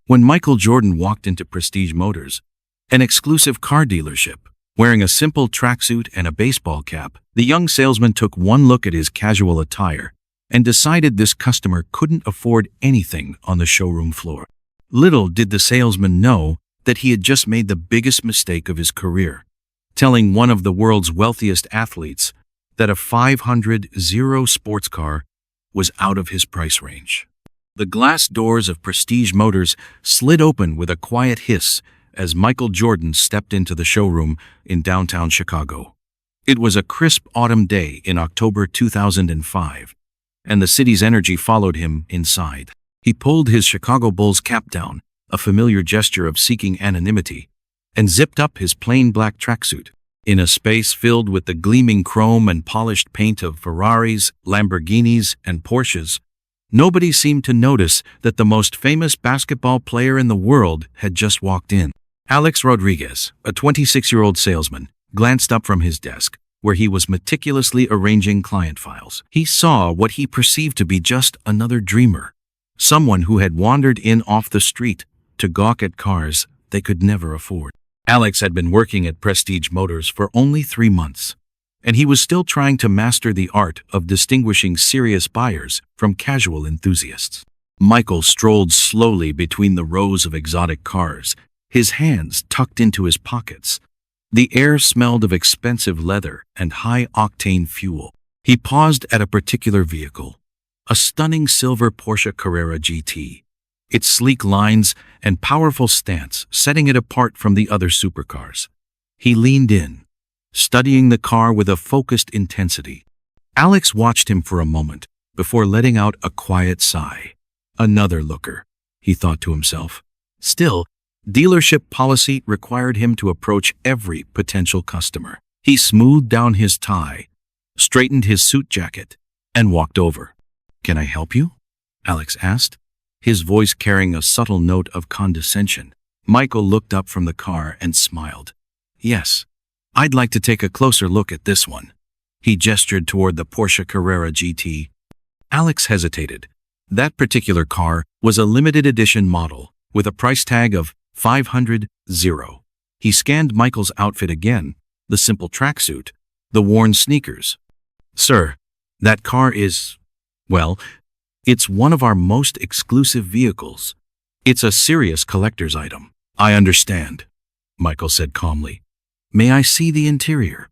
When Michael Jordan walked into Prestige Motors, an exclusive car dealership, wearing a simple tracksuit and a baseball cap, the young salesman took one look at his casual attire and decided this customer couldn't afford anything on the showroom floor. Little did the salesman know that he had just made the biggest mistake of his career, telling one of the world's wealthiest athletes that a $500 sports car was out of his price range. The glass doors of Prestige Motors slid open with a quiet hiss as Michael Jordan stepped into the showroom in downtown Chicago. It was a crisp autumn day in October 2005, and the city's energy followed him inside. He pulled his Chicago Bulls cap down, a familiar gesture of seeking anonymity, and zipped up his plain black tracksuit. In a space filled with the gleaming chrome and polished paint of Ferraris, Lamborghinis, and Porsches, nobody seemed to notice that the most famous basketball player in the world had just walked in. Alex Rodriguez, a 26-year-old salesman, glanced up from his desk, where he was meticulously arranging client files. He saw what he perceived to be just another dreamer, someone who had wandered in off the street to gawk at cars they could never afford. Alex had been working at Prestige Motors for only 3 months, and he was still trying to master the art of distinguishing serious buyers from casual enthusiasts. Michael strolled slowly between the rows of exotic cars, his hands tucked into his pockets. The air smelled of expensive leather and high-octane fuel. He paused at a particular vehicle, a stunning silver Porsche Carrera GT, its sleek lines and powerful stance setting it apart from the other supercars. He leaned in, studying the car with a focused intensity. Alex watched him for a moment before letting out a quiet sigh. Another looker, he thought to himself. Still, dealership policy required him to approach every potential customer. He smoothed down his tie, straightened his suit jacket, and walked over. "Can I help you?" Alex asked, his voice carrying a subtle note of condescension. Michael looked up from the car and smiled. "Yes, I'd like to take a closer look at this one." He gestured toward the Porsche Carrera GT. Alex hesitated. That particular car was a limited edition model with a price tag of $500. He scanned Michael's outfit again, the simple tracksuit, the worn sneakers. "Sir, that car is, well, it's one of our most exclusive vehicles. It's a serious collector's item." "I understand," Michael said calmly. "May I see the interior?"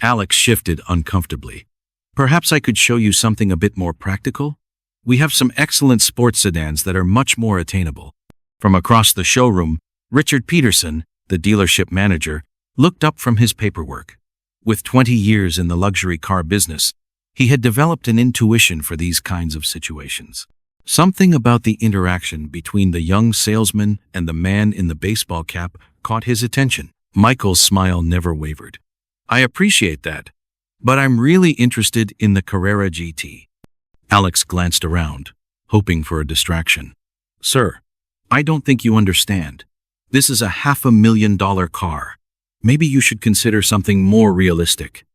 Alex shifted uncomfortably. "Perhaps I could show you something a bit more practical? We have some excellent sports sedans that are much more attainable." From across the showroom, Richard Peterson, the dealership manager, looked up from his paperwork. With 20 years in the luxury car business, he had developed an intuition for these kinds of situations. Something about the interaction between the young salesman and the man in the baseball cap caught his attention. Michael's smile never wavered. "I appreciate that, but I'm really interested in the Carrera GT." Alex glanced around, hoping for a distraction. "Sir, I don't think you understand. This is a $500,000 car. Maybe you should consider something more realistic."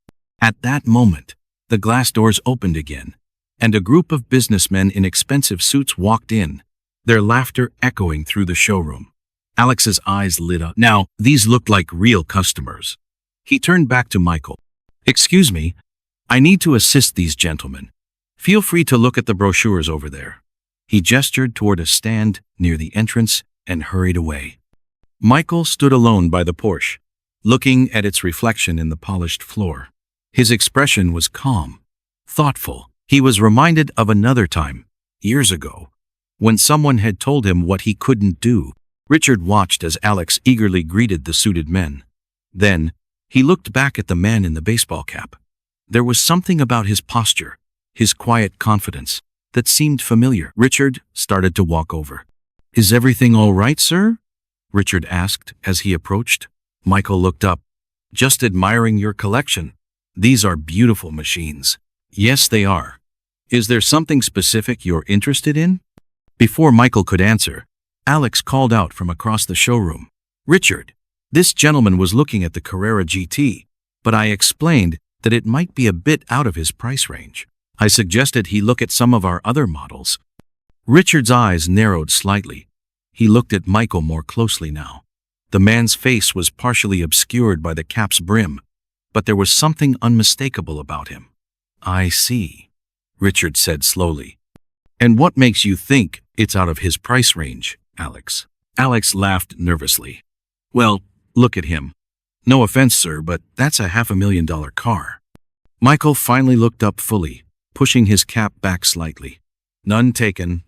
At that moment, the glass doors opened again, and a group of businessmen in expensive suits walked in, their laughter echoing through the showroom. Alex's eyes lit up. Now, these looked like real customers. He turned back to Michael. "Excuse me, I need to assist these gentlemen. Feel free to look at the brochures over there." He gestured toward a stand near the entrance and hurried away. Michael stood alone by the Porsche, looking at its reflection in the polished floor. His expression was calm, thoughtful. He was reminded of another time, years ago, when someone had told him what he couldn't do. Richard watched as Alex eagerly greeted the suited men. Then, he looked back at the man in the baseball cap. There was something about his posture, his quiet confidence, that seemed familiar. Richard started to walk over. "Is everything all right, sir?" Richard asked as he approached. Michael looked up. "Just admiring your collection. These are beautiful machines." "Yes, they are. Is there something specific you're interested in?" Before Michael could answer, Alex called out from across the showroom. "Richard, this gentleman was looking at the Carrera GT, but I explained that it might be a bit out of his price range. I suggested he look at some of our other models." Richard's eyes narrowed slightly. He looked at Michael more closely now. The man's face was partially obscured by the cap's brim, but there was something unmistakable about him. "I see," Richard said slowly. "And what makes you think it's out of his price range, Alex?" Alex laughed nervously. "Well, look at him. No offense, sir, but that's a $500,000 car." Michael finally looked up fully, pushing his cap back slightly. "None taken.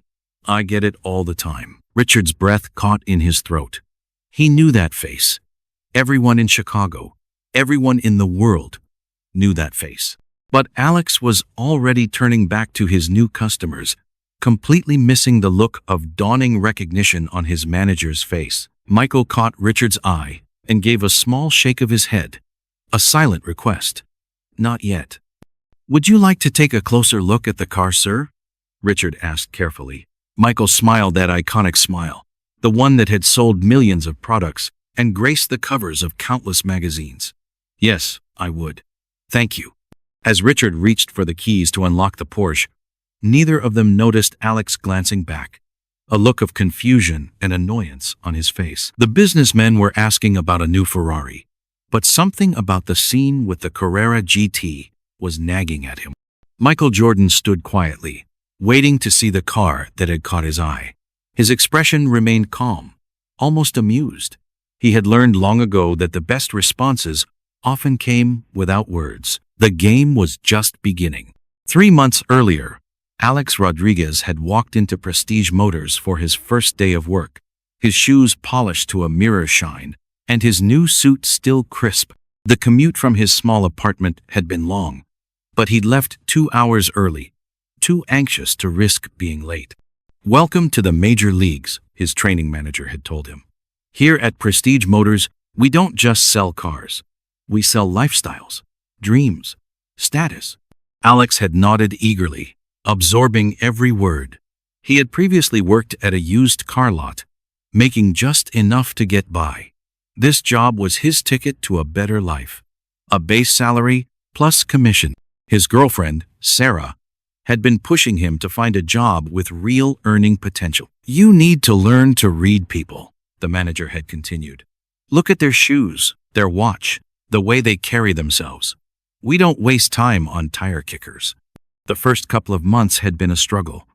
I get it all the time." Richard's breath caught in his throat. He knew that face. Everyone in Chicago, everyone in the world, knew that face. But Alex was already turning back to his new customers, completely missing the look of dawning recognition on his manager's face. Michael caught Richard's eye and gave a small shake of his head, a silent request. "Not yet." "Would you like to take a closer look at the car, sir?" Richard asked carefully. Michael smiled that iconic smile, the one that had sold millions of products and graced the covers of countless magazines. "Yes, I would. Thank you." As Richard reached for the keys to unlock the Porsche, neither of them noticed Alex glancing back, a look of confusion and annoyance on his face. The businessmen were asking about a new Ferrari, but something about the scene with the Carrera GT was nagging at him. Michael Jordan stood quietly, waiting to see the car that had caught his eye. His expression remained calm, almost amused. He had learned long ago that the best responses often came without words. The game was just beginning. 3 months earlier, Alex Rodriguez had walked into Prestige Motors for his first day of work, his shoes polished to a mirror shine, and his new suit still crisp. The commute from his small apartment had been long, but he'd left 2 hours early, too anxious to risk being late. "Welcome to the major leagues," his training manager had told him. "Here at Prestige Motors, we don't just sell cars. We sell lifestyles, dreams, status." Alex had nodded eagerly, absorbing every word. He had previously worked at a used car lot, making just enough to get by. This job was his ticket to a better life. A base salary plus commission. His girlfriend, Sarah, had been pushing him to find a job with real earning potential. "You need to learn to read people," the manager had continued. "Look at their shoes, their watch, the way they carry themselves. We don't waste time on tire kickers." The first couple of months had been a struggle.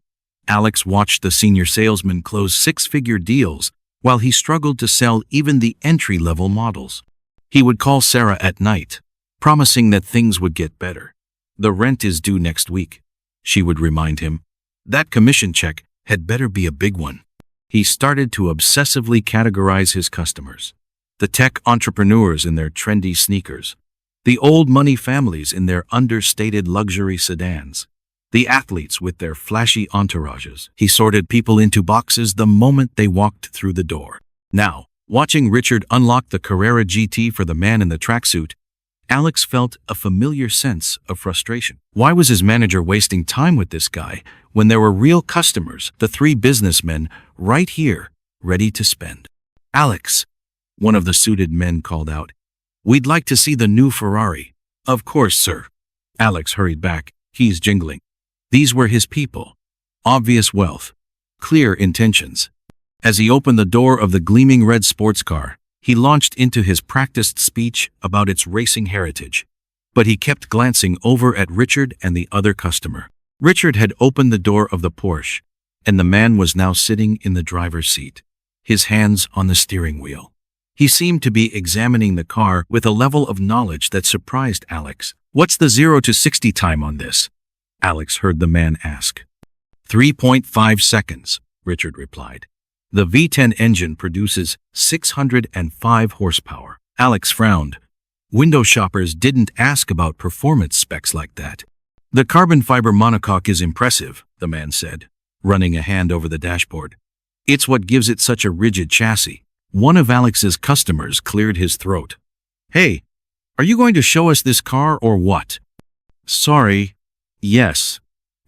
Alex watched the senior salesman close 6-figure deals while he struggled to sell even the entry-level models. He would call Sarah at night, promising that things would get better. "The rent is due next week," she would remind him. "That commission check had better be a big one." He started to obsessively categorize his customers. The tech entrepreneurs in their trendy sneakers, the old money families in their understated luxury sedans, the athletes with their flashy entourages. He sorted people into boxes the moment they walked through the door. Now, watching Richard unlock the Carrera GT for the man in the tracksuit, Alex felt a familiar sense of frustration. Why was his manager wasting time with this guy when there were real customers, the 3 businessmen, right here, ready to spend? "Alex," one of the suited men called out, "we'd like to see the new Ferrari." "Of course, sir." Alex hurried back, keys jingling. These were his people. Obvious wealth. Clear intentions. As he opened the door of the gleaming red sports car, he launched into his practiced speech about its racing heritage. But he kept glancing over at Richard and the other customer. Richard had opened the door of the Porsche, and the man was now sitting in the driver's seat, his hands on the steering wheel. He seemed to be examining the car with a level of knowledge that surprised Alex. "What's the 0 to 60 time on this?" Alex heard the man ask. 3.5 seconds, Richard replied. "The V10 engine produces 605 horsepower." Alex frowned. Window shoppers didn't ask about performance specs like that. "The carbon fiber monocoque is impressive," the man said, running a hand over the dashboard. "It's what gives it such a rigid chassis." One of Alex's customers cleared his throat. "Hey, are you going to show us this car or what?" "Sorry. Yes,"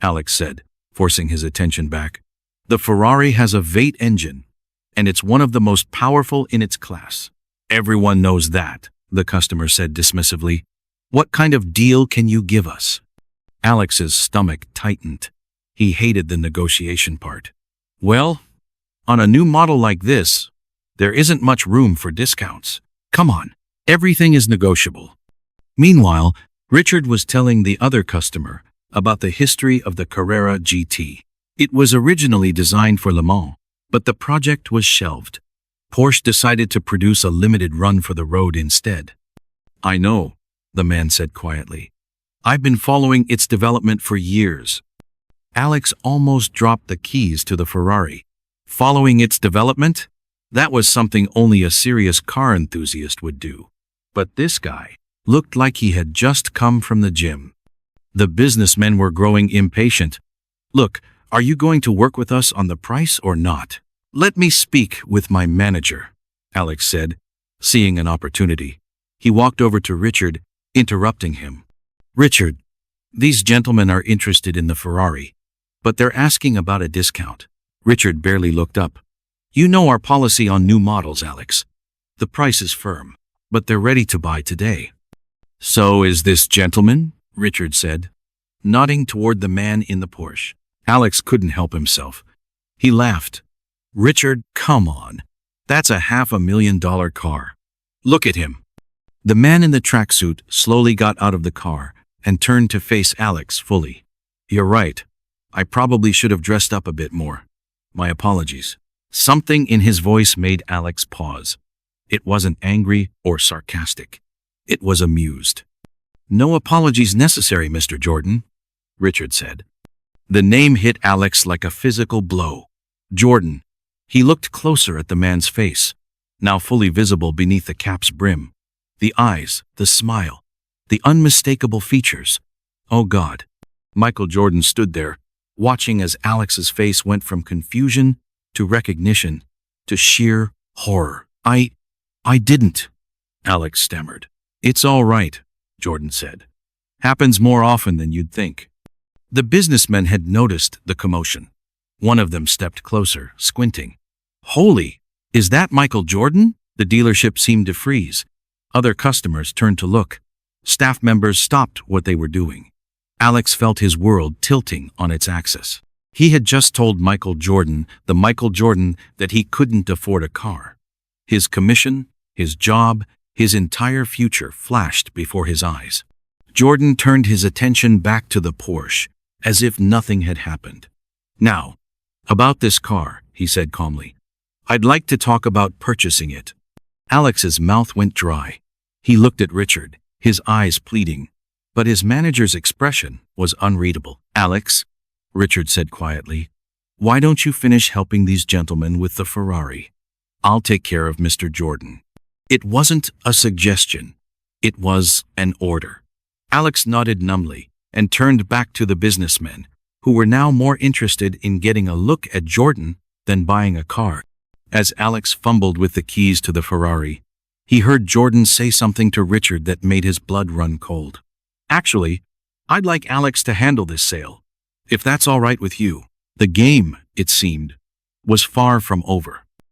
Alex said, forcing his attention back. "The Ferrari has a V8 engine, and it's one of the most powerful in its class." "Everyone knows that," the customer said dismissively. "What kind of deal can you give us?" Alex's stomach tightened. He hated the negotiation part. "Well, On a new model like this, there isn't much room for discounts. Come on, everything is negotiable. Meanwhile, Richard was telling the other customer about the history of the Carrera GT. It was originally designed for Le Mans, but the project was shelved. Porsche decided to produce a limited run for the road instead. I know, the man said quietly. I've been following its development for years. Alex almost dropped the keys to the Ferrari. Following its development? That was something only a serious car enthusiast would do. But this guy looked like he had just come from the gym. The businessmen were growing impatient. Look, are you going to work with us on the price or not? Let me speak with my manager, Alex said, seeing an opportunity. He walked over to Richard, interrupting him. Richard, these gentlemen are interested in the Ferrari, but they're asking about a discount. Richard barely looked up. You know our policy on new models, Alex. The price is firm, but they're ready to buy today. So is this gentleman? Richard said, nodding toward the man in the Porsche. Alex couldn't help himself. He laughed. Richard, come on. That's a $500,000 car. Look at him. The man in the tracksuit slowly got out of the car and turned to face Alex fully. You're right. I probably should have dressed up a bit more. My apologies. Something in his voice made Alex pause. It wasn't angry or sarcastic. It was amused. No apologies necessary, Mr. Jordan, Richard said. The name hit Alex like a physical blow. Jordan. He looked closer at the man's face, now fully visible beneath the cap's brim. The eyes, the smile, the unmistakable features. Oh God. Michael Jordan stood there, watching as Alex's face went from confusion to recognition to sheer horror. I didn't, Alex stammered. It's all right, Jordan said. Happens more often than you'd think. The businessmen had noticed the commotion. One of them stepped closer, squinting. Holy, is that Michael Jordan? The dealership seemed to freeze. Other customers turned to look. Staff members stopped what they were doing. Alex felt his world tilting on its axis. He had just told Michael Jordan, the Michael Jordan, that he couldn't afford a car. His commission, his job, his entire future flashed before his eyes. Jordan turned his attention back to the Porsche, as if nothing had happened. Now, about this car, he said calmly. I'd like to talk about purchasing it. Alex's mouth went dry. He looked at Richard, his eyes pleading, but his manager's expression was unreadable. Alex, Richard said quietly, why don't you finish helping these gentlemen with the Ferrari? I'll take care of Mr. Jordan. It wasn't a suggestion. It was an order. Alex nodded numbly and turned back to the businessmen, who were now more interested in getting a look at Jordan than buying a car. As Alex fumbled with the keys to the Ferrari, he heard Jordan say something to Richard that made his blood run cold. Actually, I'd like Alex to handle this sale, if that's all right with you. The game, it seemed, was far from over.